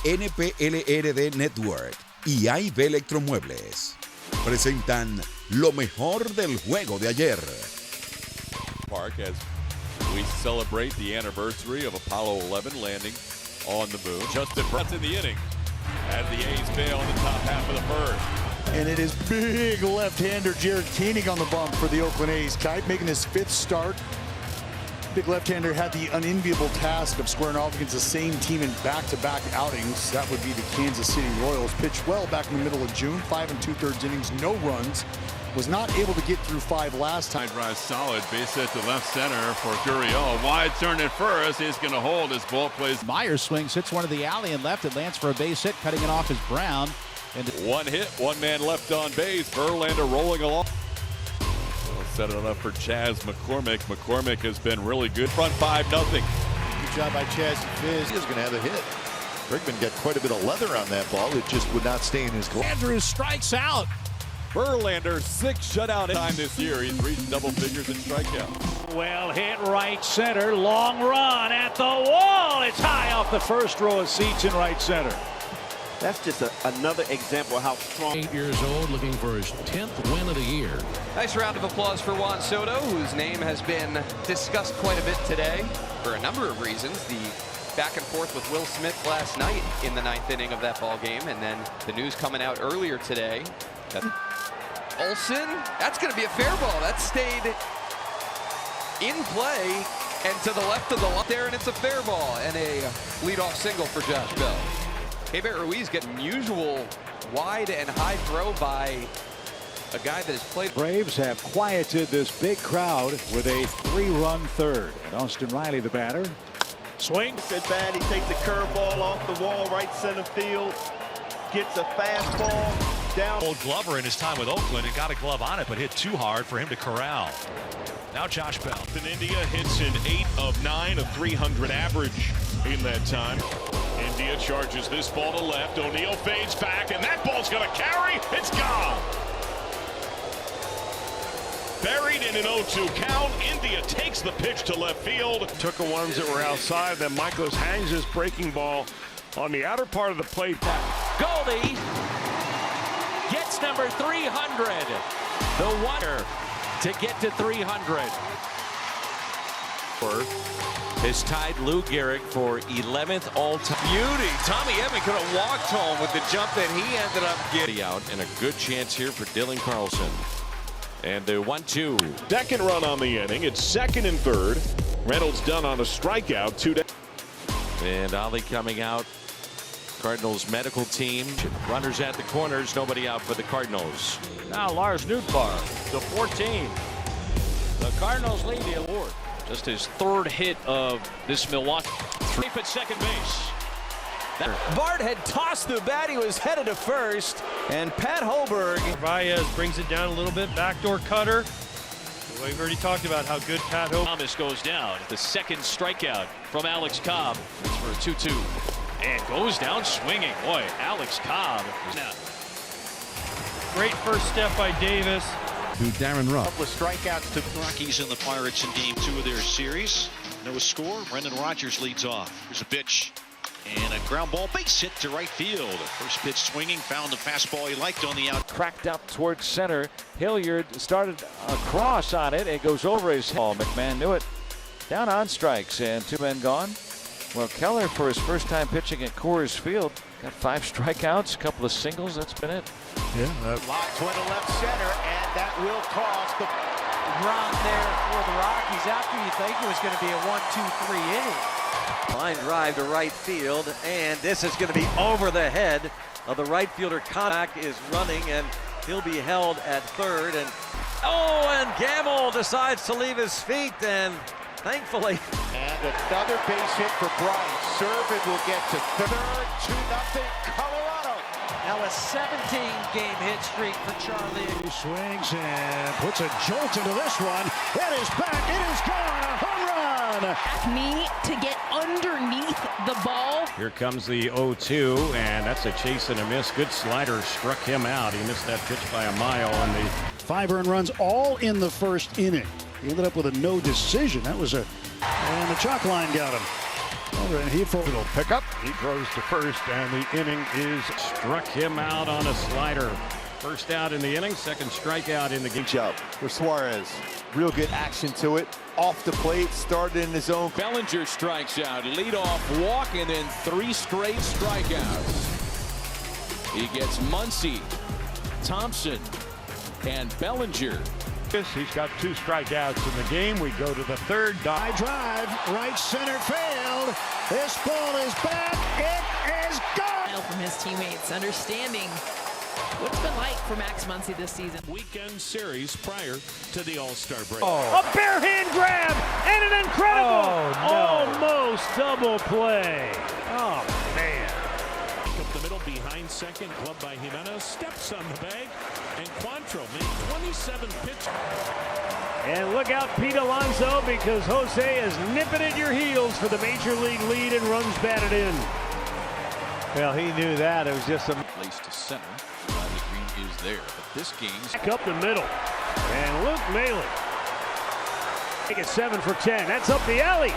NPLRD Network y AIB Electromuebles presentan lo mejor del juego de ayer. Park as we celebrate the anniversary of Apollo 11 landing on the moon. Justin Brunson in the inning as the A's fail in the top half of the first. And it is big left-hander Jared Koenig on the bump for the Oakland A's. Kite making his 5th start. Big left-hander had the unenviable task of squaring off against the same team in back-to-back outings. That would be the Kansas City Royals. Pitched well back in the middle of June. 5 2/3 innings, no runs. Was not able to get through 5 last time. Drive solid, base hit to left center for Gurriel. Wide turn at first. He's going to hold as ball plays. Myers swings, hits one to the alley and left. It lands for a base hit. Cutting it off is Brown. And one hit, one man left on base. Verlander rolling along. Set it up for Chas McCormick. McCormick has been really good. Front 5-0. Good job by Chas. Fizz. He is going to have a hit. Brickman got quite a bit of leather on that ball. It just would not stay in his glove. Andrews strikes out. Verlander, 6th shutout time this year. He's reached double figures in strikeout. Well hit right center. Long run at the wall. It's high off the first row of seats in right center. That's just another example of how strong. 8 years old, looking for his 10th win of the year. Nice round of applause for Juan Soto, whose name has been discussed quite a bit today for a number of reasons. The back and forth with Will Smith last night in the 9th inning of that ball game, and then the news coming out earlier today that Olsen, that's going to be a fair ball. That stayed in play and to the left of the line there, and it's a fair ball and a leadoff single for Josh Bell. Keibert Ruiz getting usual wide and high throw by a guy that has played. Braves have quieted this big crowd with a 3-run third. And Austin Riley, the batter. Swing. At bat, he takes a curveball off the wall, right center field. Gets a fastball down. Old Glover in his time with Oakland and got a glove on it, but hit too hard for him to corral. Now Josh Bell. In India hits an 8 of 9, a 300 average in that time. India charges this ball to left. O'Neill fades back, and that ball's going to carry. It's gone. Buried in an 0-2 count. India takes the pitch to left field. Took the ones that were outside. Then Michaelis hangs his breaking ball on the outer part of the plate. Goldie gets number 300. The wonder to get to 300. Has tied Lou Gehrig for 11th all-time. Beauty. Tommy Edman could have walked home with the jump that he ended up getting out. And a good chance here for Dylan Carlson. And the 1-2. Second run on the inning. It's 2nd and 3rd. Reynolds done on a strikeout. 2 down. And Ollie coming out. Cardinals medical team. Runners at the corners. Nobody out for the Cardinals. Now Lars Nootbaar, the 14. The Cardinals lead the award. Just his 3rd hit of this Milwaukee. Safe at second base. Bart had tossed the bat. He was headed to first. And Pat Holberg. Baez brings it down a little bit. Backdoor cutter. We've already talked about how good Pat Holberg. Thomas goes down. The 2nd strikeout from Alex Cobb. It's for a 2-2. And goes down swinging. Boy, Alex Cobb. Now. Great first step by Davis. To Darren Ruff. Couple of strikeouts to Rockies and the Pirates in game 2 of their series. No score. Brendan Rodgers leads off. Here's a pitch. And a ground ball base hit to right field. First pitch swinging. Found the fastball he liked on the out. Cracked up towards center. Hilliard started across on it. It goes over his head. McMahon knew it. Down on strikes and 2 men gone. Well, Keller, for his first time pitching at Coors Field, got 5 strikeouts, a couple of singles. That's been it. Yeah. Locked one to left center, and that will cost the run there for the Rockies after you think it was going to be a 1-2-3 inning. Line drive to right field, and this is going to be over the head of the right fielder. Konak is running, and he'll be held at 3rd. And Gamble decides to leave his feet, and thankfully. And another base hit for Bryce. Servant will get to 3rd, 2-0 Colorado. Now a 17-game hit streak for Charlie. He swings and puts a jolt into this one. It is back. It is gone. A home run. Me to get underneath the ball. Here comes the 0-2, and that's a chase and a miss. Good slider struck him out. He missed that pitch by a mile. And the 5 earned runs all in the 1st inning. He ended up with a no decision. That was and the chalk line got him. Well, and he will pick up. He throws to first, and the inning is struck him out on a slider. First out in the inning, second strikeout in the game. Job for Suarez. Real good action to it. Off the plate, started in his own. Bellinger strikes out, leadoff walk, and then 3 straight strikeouts. He gets Muncy, Thompson, and Bellinger. He's got 2 strikeouts in the game. We go to the third. High drive, right center field. This ball is back. It is gone. From his teammates, understanding what's been like for Max Muncy this season. Weekend series prior to the All-Star break. A bare hand grab and an incredible almost double play. Oh, man. Up the middle behind second, clubbed by Jimenez, steps on the bag, and Quantrill made 27 pitches. And look out, Pete Alonso, because Jose is nipping at your heels for the major league lead and runs batted in. Well, he knew that. It was just a Place to center. Riley Green is there, but this game's back up the middle. And Luke Malin. Take it 7 for 10. That's up the alley.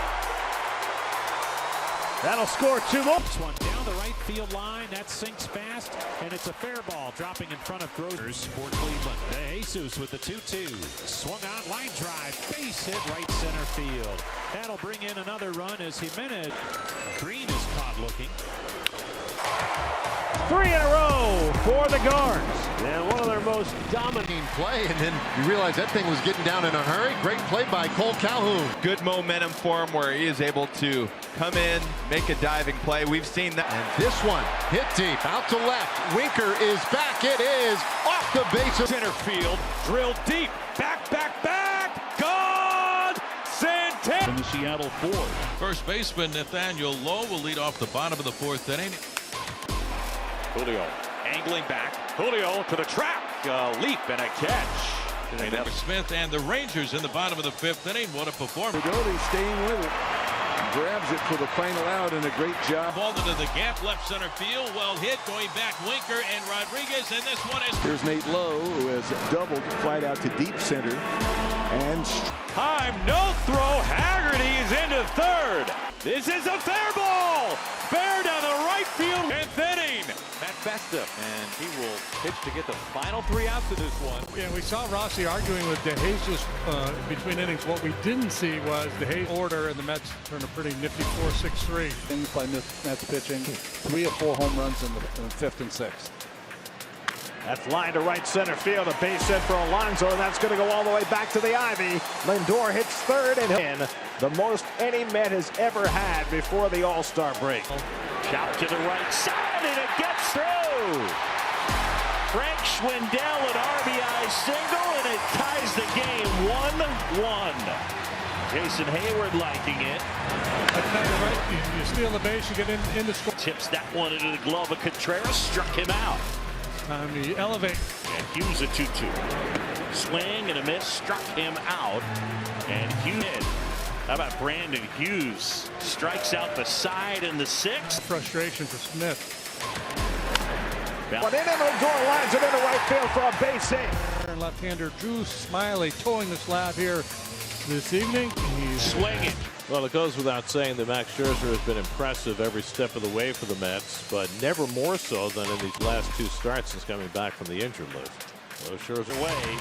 That'll score 2 more. This one down the right field line. That sinks fast, and it's a fair ball dropping in front of Grozers for Cleveland. De Jesus with the 2-2. Swung on, line drive, base hit right center field. That'll bring in another run as Jimenez. Green is caught looking. 3 in a row for the Guards. And one of their most dominant Play, and then you realize that thing was getting down in a hurry. Great play by Cole Calhoun. Good momentum for him where he is able to come in, make a diving play. We've seen that. And this one hit deep, out to left. Winker is back. It is off the base of Center field, drilled deep, back, gone! Santana! In the Seattle fourth. First baseman Nathaniel Lowe will lead off the bottom of the 4th inning. Julio angling back. Julio to the track. A leap and a catch. Smith and the Rangers in the bottom of the 5th inning. What a performance. Staying with it. Grabs it for the final out, and a great job. Ball into the gap, left center field. Well hit, going back Winker and Rodriguez, and this one is. Here's Nate Lowe, who has doubled flight out to deep center. And Time, no throw. Haggerty is into third. This is a fair ball. Fair down the right field. 10th inning. Matt Festa, and he will pitch to get the final 3 outs of this one. Yeah, we saw Rossi arguing with De Jesus between innings. What we didn't see was De Jesus order, and the Mets turned a pretty nifty 4-6-3. Things by Mets pitching. 3 of 4 home runs in the 5th and 6th. That's line to right center field. A base hit for Alonso, and that's going to go all the way back to the Ivy. Lindor hits third and in. The most any Met has ever had before the All-Star break. Shot to the right side, and it gets through. Frank Schwindel an RBI single, and it ties the game 1-1. Jason Hayward liking it. That's not right. You steal the base, you get in the score. Tips that one into the glove of Contreras, struck him out. Time to elevate. And Hughes a 2-2. Swing and a miss, struck him out. And Hughes. How about Brandon Hughes? Strikes out the side in the 6th. Frustration for Smith. But in Lindor lines it into right field for a base hit. And left-hander Drew Smiley towing the slab here this evening. He's swinging. Well, it goes without saying that Max Scherzer has been impressive every step of the way for the Mets, but never more so than in these last 2 starts since coming back from the injured list. So Scherzer away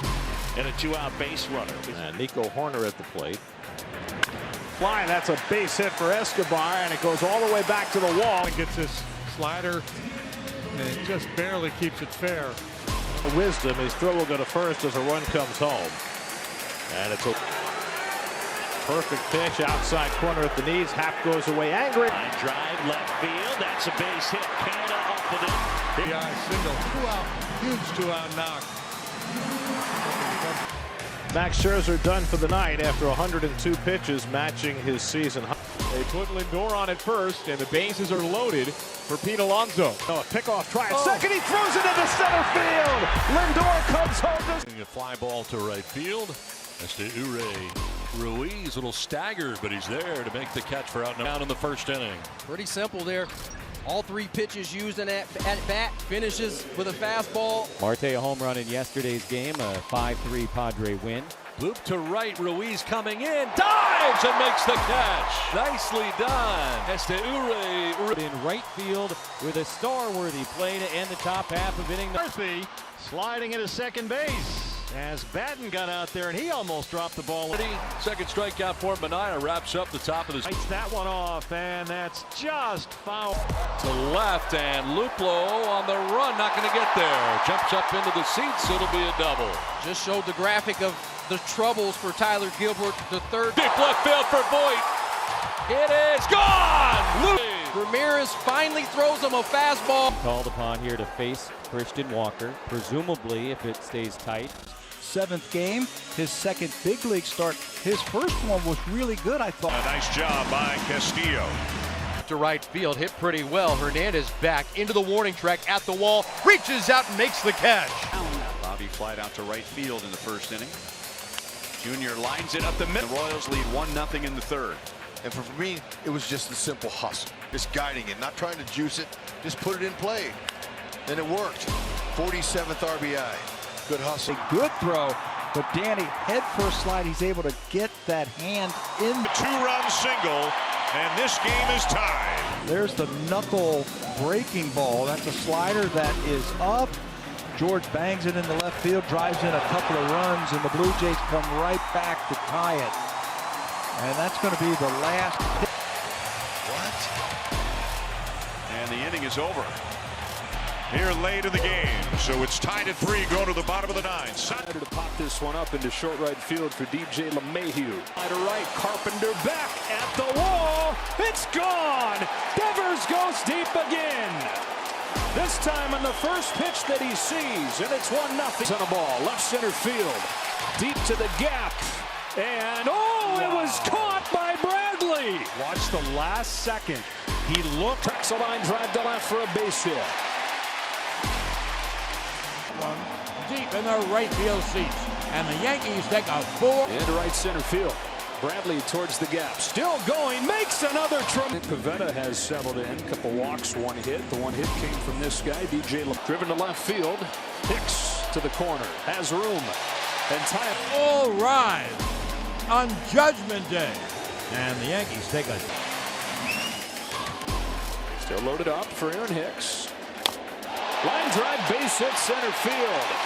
and a 2-out base runner. And Nico Horner at the plate. Fly, that's a base hit for Escobar, and it goes all the way back to the wall. He gets his slider, and it just barely keeps it fair. Wisdom, his throw will go to first as a run comes home. And it's a perfect pitch outside corner at the knees. Happ goes away angry. Line drive left field. That's a base hit. Canada up with it. RBI single. 2-out. Huge 2-out knock. Max Scherzer done for the night after 102 pitches, matching his season high. They put Lindor on at first, and the bases are loaded for Pete Alonso. Oh, a pickoff try at second. He throws it into center field. Lindor comes home. A fly ball to right field. That's to Ure. Ruiz, a little staggered, but he's there to make the catch for out in the 1st inning. Pretty simple there. All 3 pitches used in at bat, finishes with a fastball. Marte a home run in yesterday's game, a 5-3 Padre win. Loop to right, Ruiz coming in, dives and makes the catch. Nicely done. Esteure in right field with a star-worthy play to end the top half of inning. Murphy sliding into second base as Batten got out there and he almost dropped the ball. Second strikeout for Mania wraps up the top of the. Lights that one off, and that's just foul. To left, and Luplo on the run, not going to get there. Jumps up into the seats, it'll be a double. Just showed the graphic of the troubles for Tyler Gilbert, the third. Deep left field for Voit. It is gone! Ramirez finally throws him a fastball. Called upon here to face Christian Walker, presumably if it stays tight. 7th game, his second big league start. His first one was really good, I thought. A nice job by Castillo. To right field, hit pretty well. Hernandez back into the warning track at the wall, reaches out and makes the catch. Bobby flied out to right field in the first inning. Junior lines it up the middle. The Royals lead 1-0 in the third. And for me, it was just a simple hustle. Just guiding it, not trying to juice it, just put it in play. And it worked. 47th RBI. Good hustle. A good throw, but Danny, head first slide, he's able to get that hand in. A 2-run single, and this game is tied. There's the knuckle breaking ball. That's a slider that is up. George bangs it into left field, drives in a couple of runs, and the Blue Jays come right back to tie it. And that's going to be the last hit. What? And the inning is over. Here late in the game, so it's tied at 3 going to the bottom of the 9th. To pop this one up into short right field for DJ LeMahieu. To right, Carpenter back at the wall. It's gone. Devers goes deep again. This time on the first pitch that he sees, and it's 1-0. On a ball, left center field, deep to the gap, and it was caught by Bradley. Watch the last second. He looked, tracks a line drive to left for a base hit. Deep in their right field seats, and the Yankees take a 4. Into right center field. Bradley towards the gap, still going, makes another tremendous. Pivetta has settled in, couple walks, 1 hit. The 1 hit came from this guy, DJ driven to left field. Hicks to the corner, has room, and tie. All rise on Judgment Day, and the Yankees take a. Still loaded up for Aaron Hicks. Line drive, base hit, center field.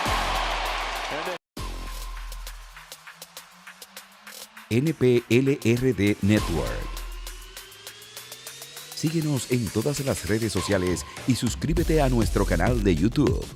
NPLRD Network. Síguenos en todas las redes sociales y suscríbete a nuestro canal de YouTube.